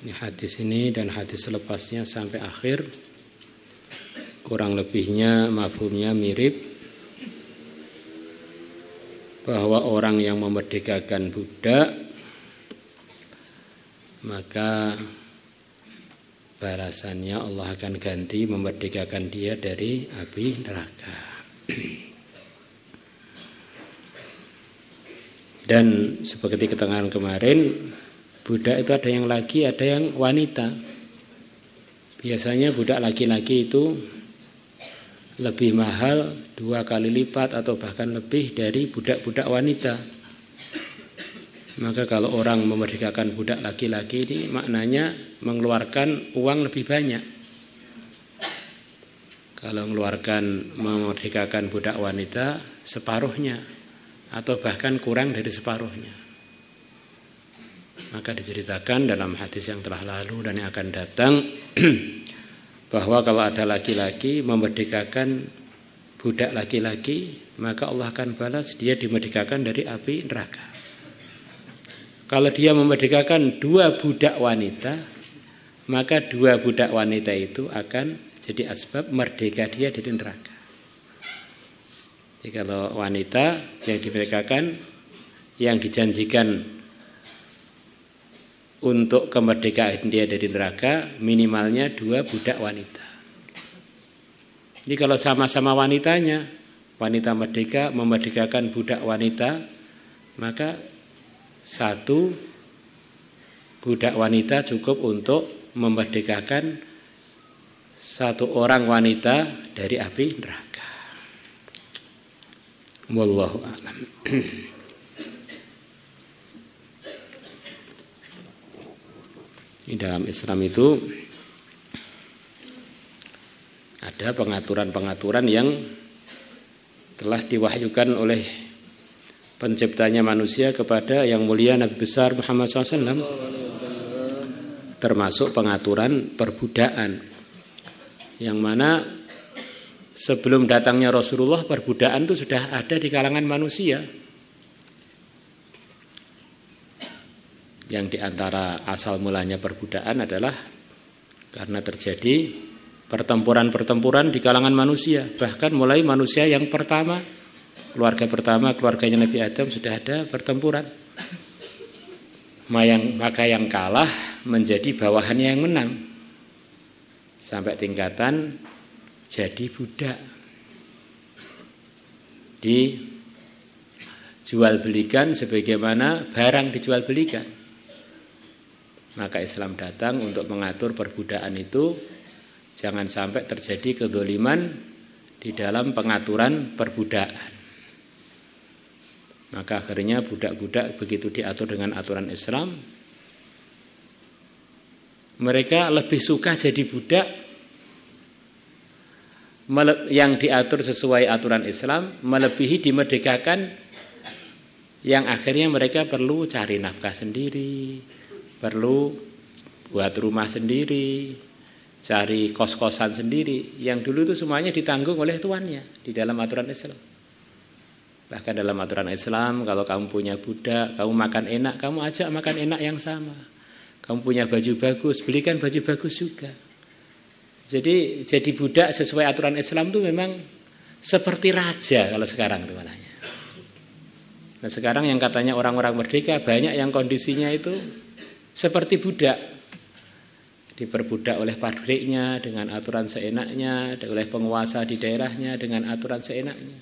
Ini hadis ini dan hadis selepasnya sampai akhir kurang lebihnya mafhumnya mirip, bahwa orang yang memerdekakan budak maka balasannya Allah akan ganti memerdekakan dia dari api neraka. Dan seperti keterangan kemarin, budak itu ada yang laki, ada yang wanita. Biasanya budak laki-laki itu lebih mahal 2 kali lipat atau bahkan lebih dari budak-budak wanita. Maka kalau orang memerdekakan budak laki-laki ini maknanya mengeluarkan uang lebih banyak. Kalau mengeluarkan memerdekakan budak wanita separuhnya atau bahkan kurang dari separuhnya. Maka diceritakan dalam hadis yang telah lalu dan yang akan datang bahwa kalau ada laki-laki memerdekakan budak laki-laki, maka Allah akan balas dia dimerdekakan dari api neraka. Kalau dia memerdekakan 2 budak wanita, maka 2 budak wanita itu akan jadi asbab merdeka dia dari neraka. Jadi kalau wanita yang dimerdekakan, yang dijanjikan untuk kemerdekaan dia dari neraka minimalnya 2 budak wanita. Jadi kalau sama-sama wanitanya, wanita merdeka memerdekakan budak wanita, maka 1 budak wanita cukup untuk memerdekakan 1 orang wanita dari api neraka. Wallahu a'lam. Di dalam Islam itu ada pengaturan-pengaturan yang telah diwahyukan oleh penciptanya manusia kepada yang mulia Nabi besar Muhammad SAW, termasuk pengaturan perbudakan, yang mana sebelum datangnya Rasulullah perbudakan itu sudah ada di kalangan manusia. Yang diantara asal mulanya perbudakan adalah karena terjadi pertempuran-pertempuran di kalangan manusia. Bahkan mulai manusia yang pertama, keluarga keluarganya Nabi Adam sudah ada pertempuran. Maka yang kalah menjadi bawahannya yang menang. Sampai tingkatan jadi budak. Dijual belikan sebagaimana barang dijual belikan. Maka Islam datang untuk mengatur perbudakan itu jangan sampai terjadi kedzaliman di dalam pengaturan perbudakan. Maka akhirnya budak-budak begitu diatur dengan aturan Islam, mereka lebih suka jadi budak yang diatur sesuai aturan Islam melebihi dimerdekakan yang akhirnya mereka perlu cari nafkah sendiri, perlu buat rumah sendiri, cari kos-kosan sendiri. Yang dulu itu semuanya ditanggung oleh tuannya di dalam aturan Islam. Bahkan dalam aturan Islam, kalau kamu punya budak, kamu makan enak, kamu ajak makan enak yang sama. Kamu punya baju bagus, belikan baju bagus juga. Jadi budak sesuai aturan Islam itu memang seperti raja kalau sekarang itu mananya. Nah sekarang yang katanya orang-orang merdeka, banyak yang kondisinya itu seperti budak, diperbudak oleh pabriknya dengan aturan seenaknya, oleh penguasa di daerahnya dengan aturan seenaknya.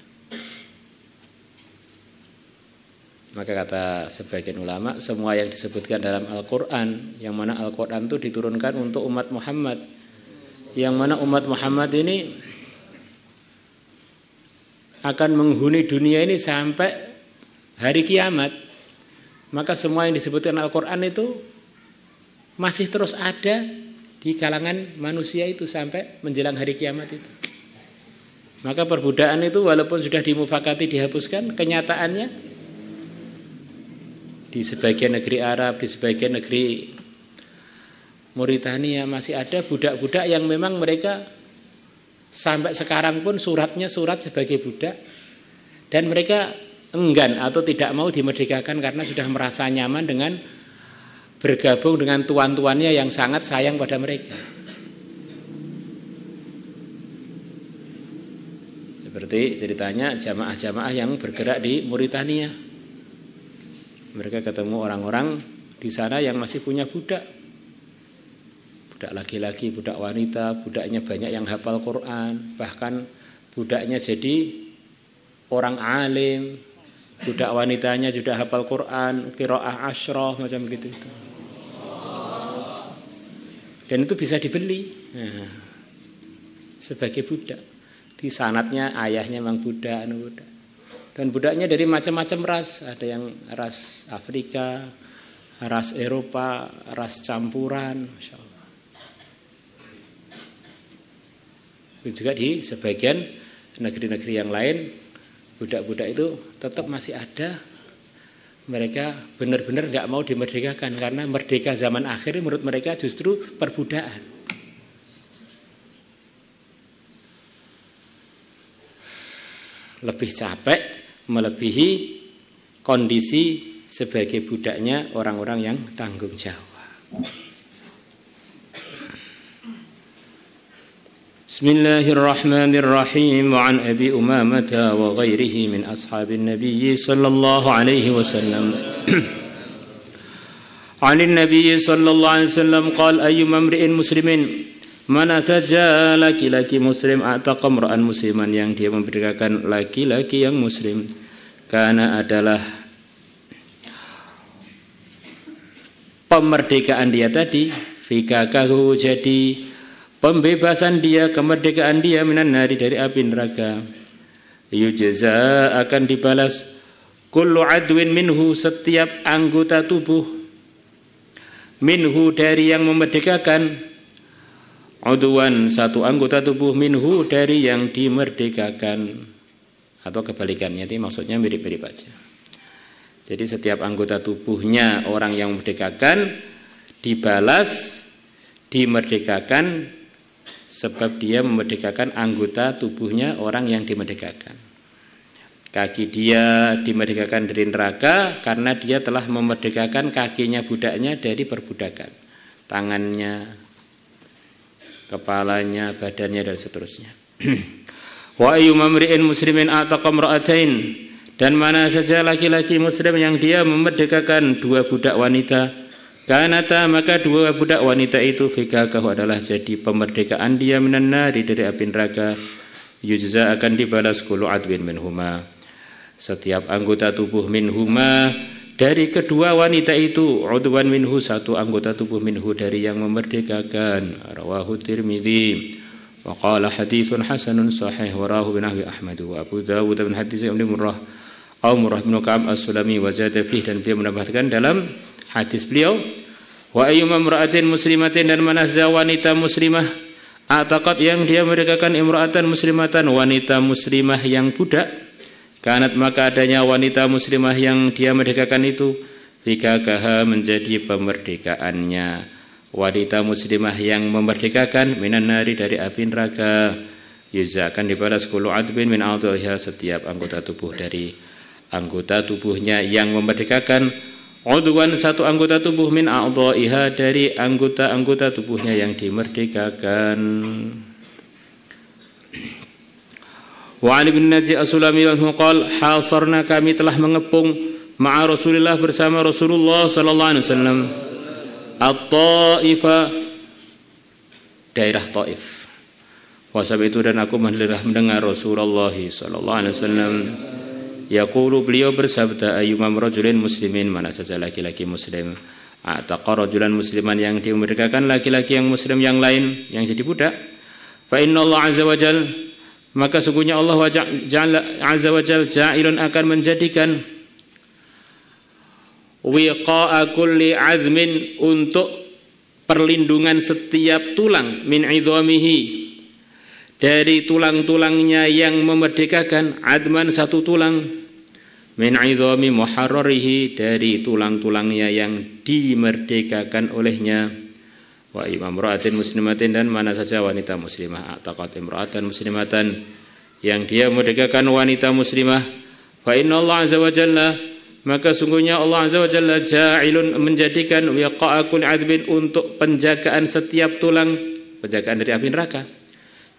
Maka kata sebagian ulama, semua yang disebutkan dalam Al-Quran, yang mana Al-Quran itu diturunkan untuk umat Muhammad, yang mana umat Muhammad ini akan menghuni dunia ini sampai hari kiamat. Maka semua yang disebutkan Al-Quran itu masih terus ada di kalangan manusia itu sampai menjelang hari kiamat itu. Maka perbudakan itu walaupun sudah dimufakati dihapuskan, kenyataannya di sebagian negeri Arab, di sebagian negeri Mauritania masih ada budak-budak yang memang mereka sampai sekarang pun suratnya surat sebagai budak, dan mereka enggan atau tidak mau dimerdekakan karena sudah merasa nyaman dengan bergabung dengan tuan-tuannya yang sangat sayang pada mereka. Seperti ceritanya jamaah-jamaah yang bergerak di Mauritania. Mereka ketemu orang-orang di sana yang masih punya budak. Budak laki-laki, budak wanita, budaknya banyak yang hafal Quran, bahkan budaknya jadi orang alim, budak wanitanya juga hafal Quran, qiraah asyrah macam gitu. Dan itu bisa dibeli sebagai budak. Di sanatnya ayahnya memang budak. Dan budaknya dari macam-macam ras, ada yang ras Afrika, ras Eropa, ras campuran, Masya Allah. Juga di sebagian negeri-negeri yang lain budak-budak itu tetap masih ada. Mereka benar-benar nggak mau dimerdekakan karena merdeka zaman akhir menurut mereka justru perbudakan. Lebih capek melebihi kondisi sebagai budaknya orang-orang yang tanggung jawab. Bismillahirrahmanirrahim. Wa an Abi Umamah wa ghairihi min ashabin Nabi sallallahu alaihi wasallam. Anin Nabi sallallahu alaihi wasallam qala ayyuma imri'in muslimin, mana saja laki-laki muslim ataqa imra'an musliman, yang dia memerdekakan laki-laki yang muslim, karena adalah pemmerdekaan dia tadi, fikakahu jadi pembebasan dia, kemerdekaan dia, minan nari dari api neraka. Yujza akan dibalas kullu adwin minhu, setiap anggota tubuh, minhu dari yang memerdekakan, udwan satu anggota tubuh, minhu dari yang dimerdekakan, atau kebalikannya, itu maksudnya mirip-mirip aja. Jadi setiap anggota tubuhnya orang yang memerdekakan dibalas dimerdekakan, sebab dia memerdekakan anggota tubuhnya orang yang dimerdekakan. Kaki dia dimerdekakan dari neraka karena dia telah memerdekakan kakinya budaknya dari perbudakan, tangannya, kepalanya, badannya, dan seterusnya. Wa ayyuma mri'in muslimin ataqa imra'atain, dan mana saja laki-laki muslim yang dia memerdekakan dua budak wanita, kanata maka dua budak wanita itu fikakahu adalah jadi pemmerdekaan dia, minan nari dari api neraka. Yujza akan dibalas kullu adwin minhuma, setiap anggota tubuh, minhuma dari kedua wanita itu, udwan minhu satu anggota tubuh, minhu dari yang memerdekakan. Rawahu Tirmidzi wa qala haditsun hasanun sahih wa rawahu binahwi Ahmad wa Abu Dawud bin hadits Ibnu Murrah atau Murrah bin Ka'ab As-Sulami wa zada fihi, dan beliau menambahkan dalam hadis beliau, wa ayyuma imra'atin muslimatin, dan mana wanita muslimah, ataqat yang dia merdekakan, imra'atan muslimatan wanita muslimah yang budak, kanat maka adanya wanita muslimah yang dia merdekakan itu, fikakaha menjadi pemerdekaannya wanita muslimah yang memerdekakan, minan nari dari api neraka. Yujza akan dibalas kullu adbin min a'dha'iha, setiap anggota tubuh dari anggota tubuhnya yang memerdekakan, udwan satu anggota tubuh, min a'dha'iha dari anggota-anggota tubuhnya yang dimerdekakan. Wa Ali bin Najih As-Sulami qala hasarna, kami telah mengepung, ma'a Rasulillah bersama Rasulullah sallallahu alaihi wasallam, at-Ta'ifa daerah Taif. Wasab itu dan aku mendengar Rasulullah sallallahu alaihi wasallam yaqulu, beliau bersabda, ayyuma rajulin muslimin, mana saja laki-laki muslim, ataqa rajulan musliman yang dimerdekakan laki-laki yang muslim yang lain yang jadi budak, fa innallaha azza wajal, maka sungguhnya Allah azza wajal ja'ilun akan menjadikan wiqa'a kulli azmin, untuk perlindungan setiap tulang, min idhamihi dari tulang-tulangnya yang memerdekakan, adman satu tulang, min idhami muharrarihi dari tulang-tulangnya yang dimerdekakan olehnya. Wa imra'atin muslimatin, dan mana saja wanita muslimah, ataqat imra'atan muslimatan yang dia memerdekakan wanita muslimah, fa innallaha azza wa jalla, maka sungguhnya Allah Azza wa Jalla ja'ilun menjadikan wiqa'akul adbin untuk penjagaan setiap tulang, penjagaan dari api neraka.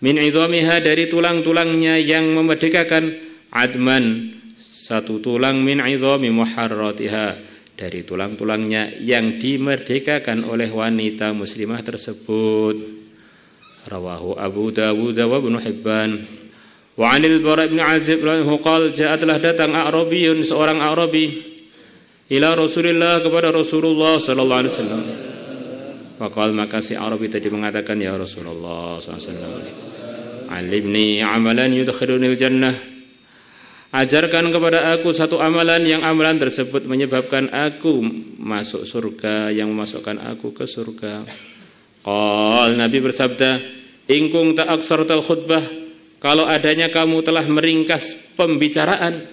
Min idhamiha dari tulang-tulangnya yang memerdekakan, adman satu tulang min idhami muharratiha dari tulang-tulangnya yang dimerdekakan oleh wanita muslimah tersebut. Rawahu Abu Dawud wa Ibnu Hibban. Wa 'anil Bara' bin Azib anhu qala ja'atlah datang A'rabiyun seorang A'rabi ila Rasulillah kepada Rasulullah sallallahu alaihi wasallam. Faqal maka si A'rabi tadi mengatakan ya Rasulullah sallallahu alaihi wasallam, alimni amalan yudkhilunil jannah. Ajarkan kepada aku satu amalan yang amalan tersebut menyebabkan aku masuk surga, yang memasukkan aku ke surga. Qal Nabi bersabda, in kunta aksartal khutbah, kalau adanya kamu telah meringkas pembicaraan.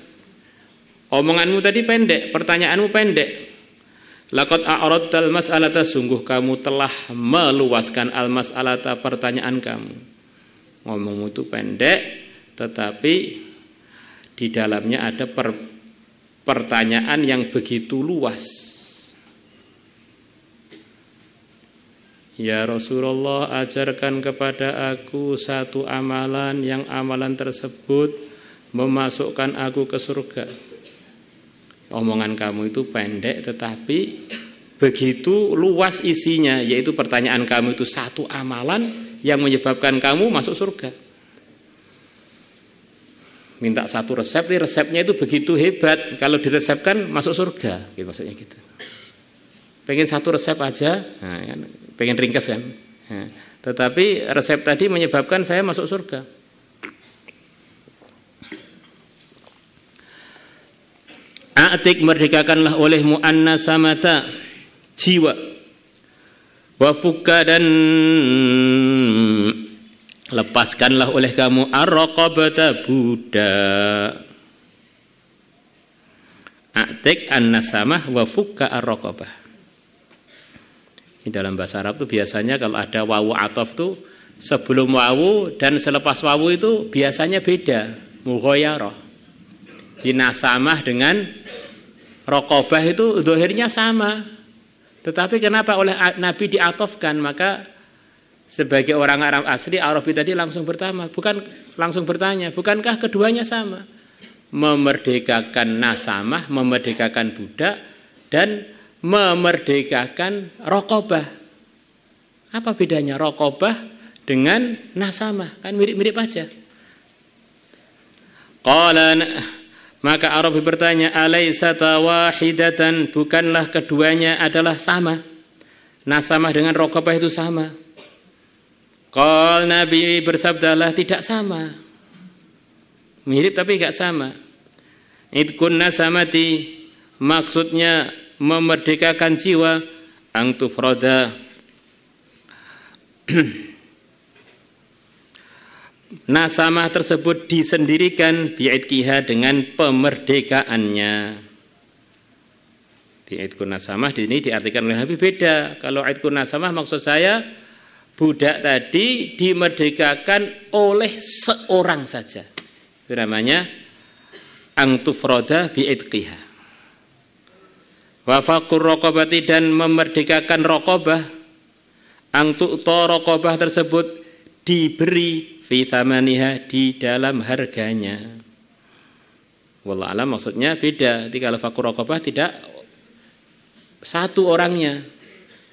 Omonganmu tadi pendek, pertanyaanmu pendek. Laqad a'radtal mas'alata, sungguh kamu telah meluaskan al-mas'alata, pertanyaan kamu. Ngomongmu itu pendek, tetapi di dalamnya ada pertanyaan yang begitu luas. Ya Rasulullah, ajarkan kepada aku satu amalan yang amalan tersebut memasukkan aku ke surga. Omongan kamu itu pendek, tetapi begitu luas isinya, yaitu pertanyaan kamu itu satu amalan yang menyebabkan kamu masuk surga. Minta satu resep, resepnya itu begitu hebat, kalau diresepkan masuk surga, gitu maksudnya gitu. Pengen satu resep aja, nah, kan, pengen ringkas kan. Nah, tetapi resep tadi menyebabkan saya masuk surga. A'tik, merdekakanlah olehmu an-nasamata, jiwa, wa fukka, dan lepaskanlah oleh kamu ar-raqabata, budak. A'tik an-nasamah wa fukka ar-raqabah. Di dalam bahasa Arab itu biasanya kalau ada wawu ataf itu sebelum wawu dan selepas wawu itu biasanya beda, mughayarah. Di nasamah dengan raqabah itu zahirnya sama. Tetapi kenapa oleh Nabi diatofkan? Maka sebagai orang Arab asli, Arabi tadi langsung bertanya, bukankah keduanya sama? Memerdekakan nasamah, memerdekakan budak, dan memerdekakan raqabah. Apa bedanya raqabah dengan nasamah? Kan mirip-mirip aja. Qala, maka Arabi bertanya, alaysata wahidatan, bukanlah keduanya adalah sama? Nasamah dengan raqabah itu sama. Qal Nabi bersabdalah, tidak sama. Mirip tapi enggak sama. Idkun nasamati, maksudnya memerdekakan jiwa, angtufroda, nasamah tersebut disendirikan, bi'idkiha, dengan pemerdekaannya. Bi'idkun nasamah ini diartikan oleh Nabi beda. Kalau idkun nasamah maksud saya budak tadi dimerdekakan oleh seorang saja. Itu namanya angtufroda bi'idkiha. Wa faqur raqabati, dan memerdekakan raqabah, angtu'ta, raqabah tersebut diberi fi thamaniha, di dalam harganya. Wallahu alam, maksudnya beda. Jadi kalau faqur raqabah tidak satu orangnya,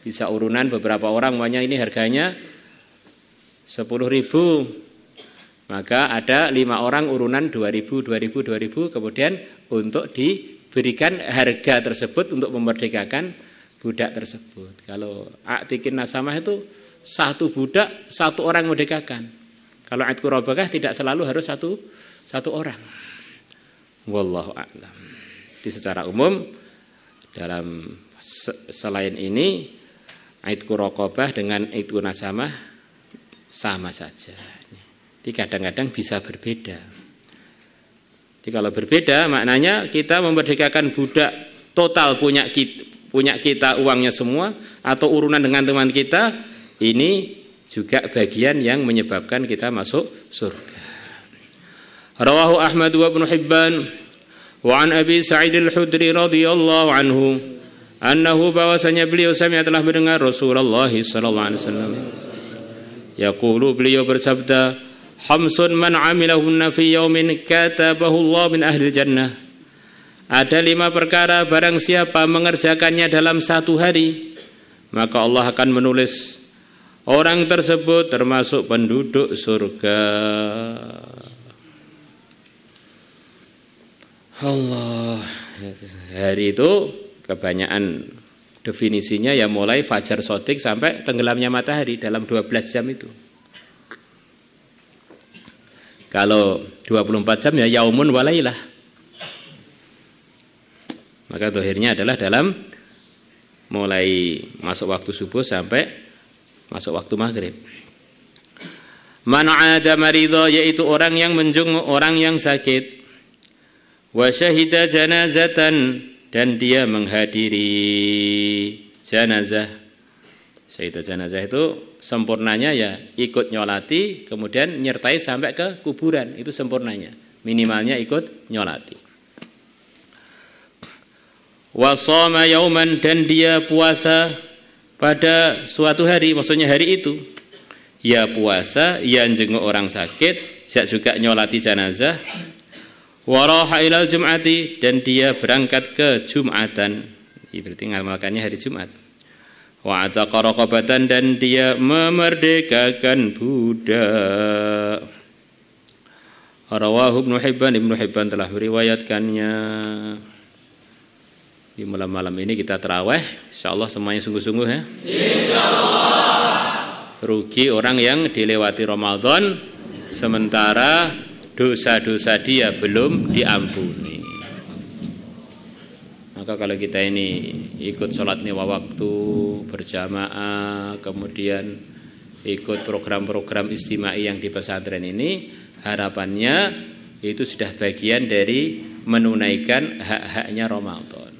bisa urunan beberapa orang, makanya ini harganya 10.000, maka ada 5 orang urunan 2.000, kemudian untuk diberikan harga tersebut untuk memerdekakan budak tersebut. Kalau a'tikin nasamah itu satu budak, satu orang merdekakan. Kalau a'tku raqabah tidak selalu harus satu orang. Wallahu a'lam. Di secara umum dalam selain ini a'tku raqabah dengan a'tku nasamah sama saja. Jadi kadang-kadang bisa berbeda. Jadi kalau berbeda maknanya kita memerdekakan budak total punya kita uangnya semua, atau urunan dengan teman kita, ini juga bagian yang menyebabkan kita masuk surga. Rawahu Ahmad wa Ibnu Hibban. Wa an Abi Sa'id al-Khudri radhiyallahu anhu annahu bahwasanya beliau telah mendengar Rasulullah sallallahu alaihi wasallam yaqulu, beliau bersabda, khamsun man amilahunna fi yaumin katabahu Allah min ahli jannah. Ada 5 perkara barang siapa mengerjakannya dalam satu hari, maka Allah akan menulis orang tersebut termasuk penduduk surga. Allah. Hari itu kebanyakan definisinya ya mulai fajar shodiq sampai tenggelamnya matahari dalam 12 jam itu. Kalau 24 jam ya yaumun walailah. Maka dohirnya adalah dalam mulai masuk waktu subuh sampai masuk waktu maghrib. Man 'ada maridha, yaitu orang yang menjenguk orang yang sakit. Wa syahida janazatan, dan dia menghadiri janazah. Syahida janazah itu sempurnanya ya ikut nyolati kemudian nyertai sampai ke kuburan, itu sempurnanya. Minimalnya ikut nyolati. Wa shoma yauman, dan dia puasa pada suatu hari, maksudnya hari itu. Ya puasa, ya jenguk orang sakit, juga nyolati janazah. Wa raha ilal jum'ati, dan dia berangkat ke Jumatan. Berarti ngamalkannya hari Jumat. Wa ataqa raqabatan, dan dia memerdekakan budak. Rawahu Ibnu Hibban telah meriwayatkannya. Di malam-malam ini kita tarawih, insyaallah semuanya sungguh-sungguh ya. Insyaallah. Rugi orang yang dilewati Ramadan sementara dosa-dosa dia belum diampuni. Maka kalau kita ini ikut sholat lima waktu berjamaah, kemudian ikut program-program istimai yang di pesantren ini, harapannya itu sudah bagian dari menunaikan hak-haknya Ramadan.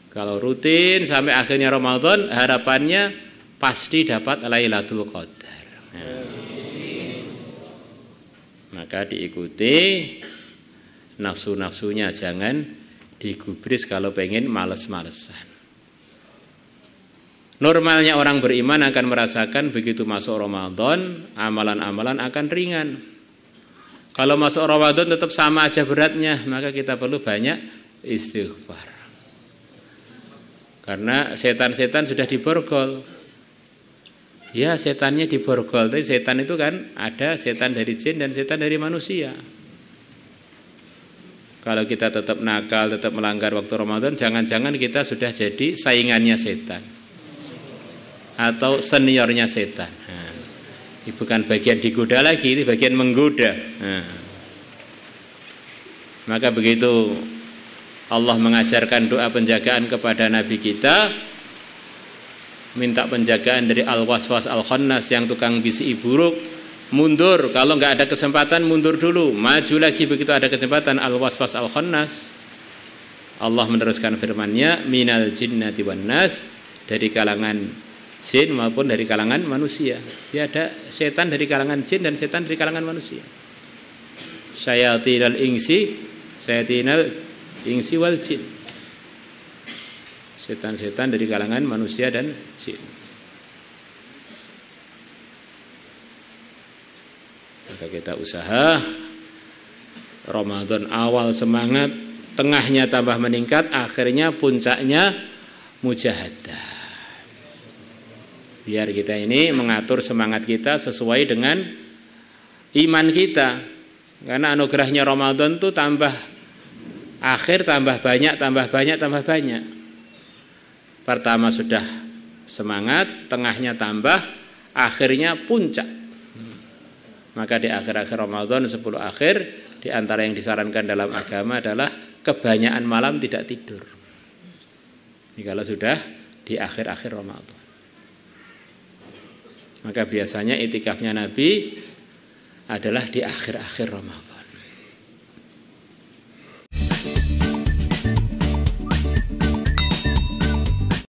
Kalau rutin sampai akhirnya Ramadan, harapannya pasti dapat Lailatul Qadar. Maka diikuti, nafsu-nafsunya jangan digubris kalau pengen males-malesan. Normalnya orang beriman akan merasakan begitu masuk Ramadan, amalan-amalan akan ringan. Kalau masuk Ramadan tetap sama aja beratnya, maka kita perlu banyak istighfar. Karena setan-setan sudah diborgol. Ya, setannya diborgol. Tapi setan itu kan ada setan dari jin dan setan dari manusia. Kalau kita tetap nakal, tetap melanggar waktu Ramadan, jangan-jangan kita sudah jadi saingannya setan. Atau seniornya setan. Nah, ini bukan bagian digoda lagi, ini bagian menggoda. Nah, maka begitu Allah mengajarkan doa penjagaan kepada Nabi kita, minta penjagaan dari al-waswas al-khannas yang tukang bisi buruk, mundur, kalau enggak ada kesempatan mundur dulu, maju lagi begitu ada kesempatan al-waswas al-khannas. Allah meneruskan firman-Nya, minal jinnati wan nas, dari kalangan jin maupun dari kalangan manusia. Ya, ada setan dari kalangan jin dan setan dari kalangan manusia. Syayatinal insi wal jin, setan-setan dari kalangan manusia dan jin. Maka kita usaha Ramadan awal semangat, tengahnya tambah meningkat, akhirnya puncaknya mujahadah. Biar kita ini mengatur semangat kita sesuai dengan iman kita. Karena anugerahnya Ramadan itu tambah akhir tambah banyak. Pertama sudah semangat, tengahnya tambah, akhirnya puncak. Maka di akhir-akhir Ramadan 10 akhir, di antara yang disarankan dalam agama adalah kebanyakan malam tidak tidur. Ini kalau sudah di akhir-akhir Ramadan. Maka biasanya itikafnya Nabi adalah di akhir-akhir Ramadan.